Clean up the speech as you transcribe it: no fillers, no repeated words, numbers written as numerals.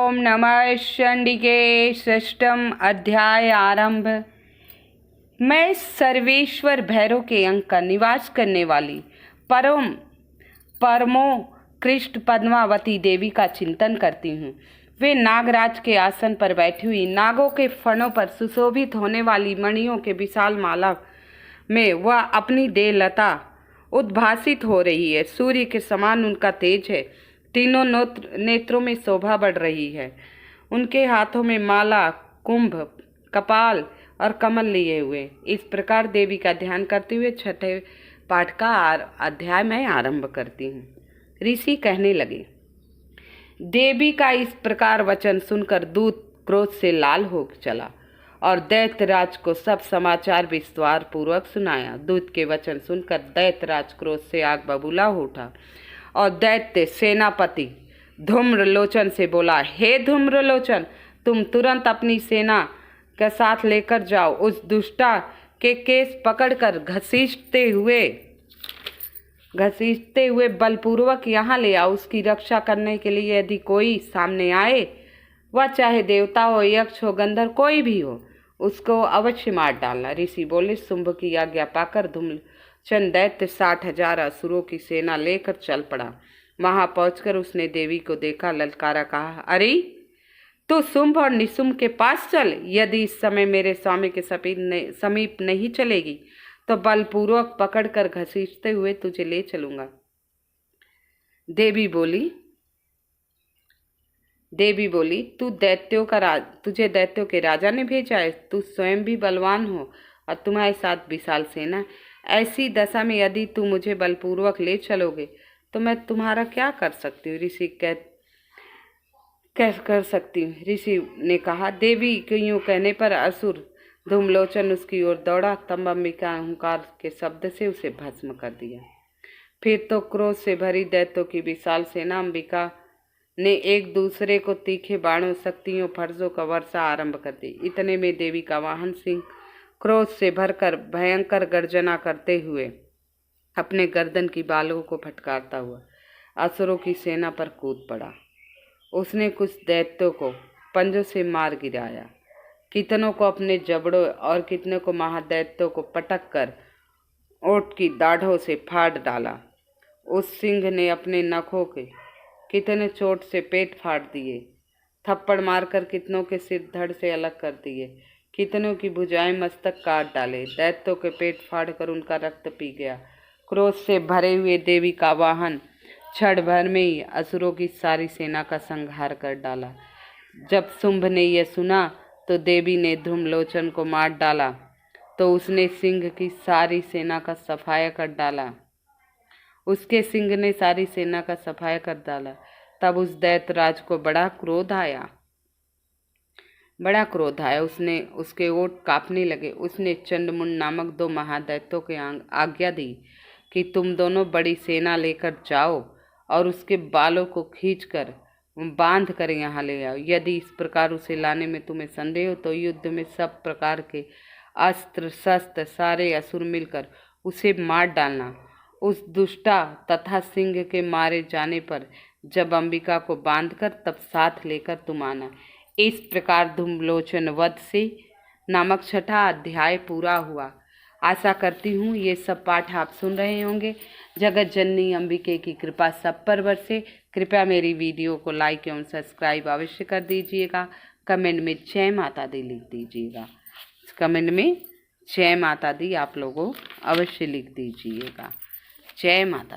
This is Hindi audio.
ओम नमः चंडिके। षष्ठम अध्याय आरंभ। मैं सर्वेश्वर भैरव के अंग का निवास करने वाली परमोकृष्ट पद्मावती देवी का चिंतन करती हूँ। वे नागराज के आसन पर बैठी हुई नागों के फणों पर सुशोभित होने वाली मणियों के विशाल माला में वह अपनी देहलता उद्भासित हो रही है। सूर्य के समान उनका तेज है। तीनों नेत्रों में शोभा बढ़ रही है। उनके हाथों में माला, कुंभ, कपाल और कमल लिए हुए। इस प्रकार देवी का ध्यान करते हुए छठे पाठ का अध्याय मैं आरंभ करती हूँ। ऋषि कहने लगे। देवी का इस प्रकार वचन सुनकर दूत क्रोध से लाल हो चला और दैत्यराज को सब समाचार विस्तार पूर्वक सुनाया। दूत के वचन सुनकर दैत्यराज क्रोध से आग बबूला हो उठा और दैत्य सेनापति धूम्रलोचन से बोला, हे धूम्रलोचन, तुम तुरंत अपनी सेना के साथ लेकर जाओ। उस दुष्टा के केस पकड़कर घसीटते हुए बलपूर्वक यहाँ ले आओ। उसकी रक्षा करने के लिए यदि कोई सामने आए, वह चाहे देवता हो, यक्ष हो, गंधर्व कोई भी हो, उसको अवश्य मार डालना। ऋषि बोले। शुंभ की आज्ञा पाकर धूम्रलोचन दैत्य 60,000 असुरों की सेना लेकर चल पड़ा। वहां पहुंचकर उसने देवी को देखा, ललकारा, कहा, अरे तो शुंभ और निशुंभ के पास चल। यदि इस समय मेरे स्वामी के समीप नहीं चलेगी तो बलपूर्वक पकड़कर घसीटते हुए तुझे ले चलूंगा। देवी बोली, तुझे दैत्यों के राजा ने भेजा है। तू स्वयं भी बलवान हो और तुम्हारे साथ विशाल सेना। ऐसी दशा में यदि तू मुझे बलपूर्वक ले चलोगे तो मैं तुम्हारा क्या कर सकती हूँ? कर सकती हूँ। ऋषि ने कहा। देवी के यूं कहने पर असुर धूम्रलोचन उसकी ओर दौड़ा। तब अंबिका अहंकार के शब्द से उसे भस्म कर दिया। फिर तो क्रोध से भरी दैत्यों की विशाल सेना अंबिका ने एक दूसरे को तीखे बाणों, शक्तियों, फर्जों का वर्षा आरंभ कर दी। इतने में देवी का वाहन सिंह क्रोध से भरकर भयंकर गर्जना करते हुए अपने गर्दन की बालों को फटकारता हुआ असुरों की सेना पर कूद पड़ा। उसने कुछ दैत्यों को पंजों से मार गिराया, कितनों को अपने जबड़ों और कितनों को महादैत्यों को पटक कर ओट की दाढ़ों से फाड़ डाला। उस सिंह ने अपने नखों के कितने चोट से पेट फाड़ दिए, थप्पड़ मारकर कितनों के सिर धड़ से अलग कर दिए, कितनों की भुजाएं मस्तक काट डाले। दैत्यों के पेट फाड़कर उनका रक्त पी गया। क्रोध से भरे हुए देवी का वाहन क्षण भर में ही असुरों की सारी सेना का संहार कर डाला। जब शुंभ ने यह सुना तो देवी ने धूम्रलोचन को मार डाला तो उसने सिंह की सारी सेना का सफाया कर डाला। तब उस दैत्यराज को बड़ा क्रोध आया। उसके ओठ कांपने लगे। उसने चंडमुंड नामक 2 महादैत्यों को आज्ञा दी कि तुम दोनों बड़ी सेना लेकर जाओ और उसके बालों को खींचकर बांध कर यहाँ ले आओ। यदि इस प्रकार उसे लाने में तुम्हें संदेह हो तो युद्ध में सब प्रकार के अस्त्र शस्त्र सारे असुर मिलकर उसे मार डालना। उस दुष्टा तथा सिंह के मारे जाने पर जब अंबिका को बांधकर तब साथ लेकर तुम आना। इस प्रकार धूम्रलोचन वध से नामक छठा अध्याय पूरा हुआ। आशा करती हूँ ये सब पाठ आप सुन रहे होंगे। जगत जननी अंबिके की कृपा सब पर बरसे। कृपया मेरी वीडियो को लाइक एवं सब्सक्राइब अवश्य कर दीजिएगा। कमेंट में जय माता दी लिख दीजिएगा। कमेंट में जय माता दी आप लोगों अवश्य लिख दीजिएगा। जय माता दी।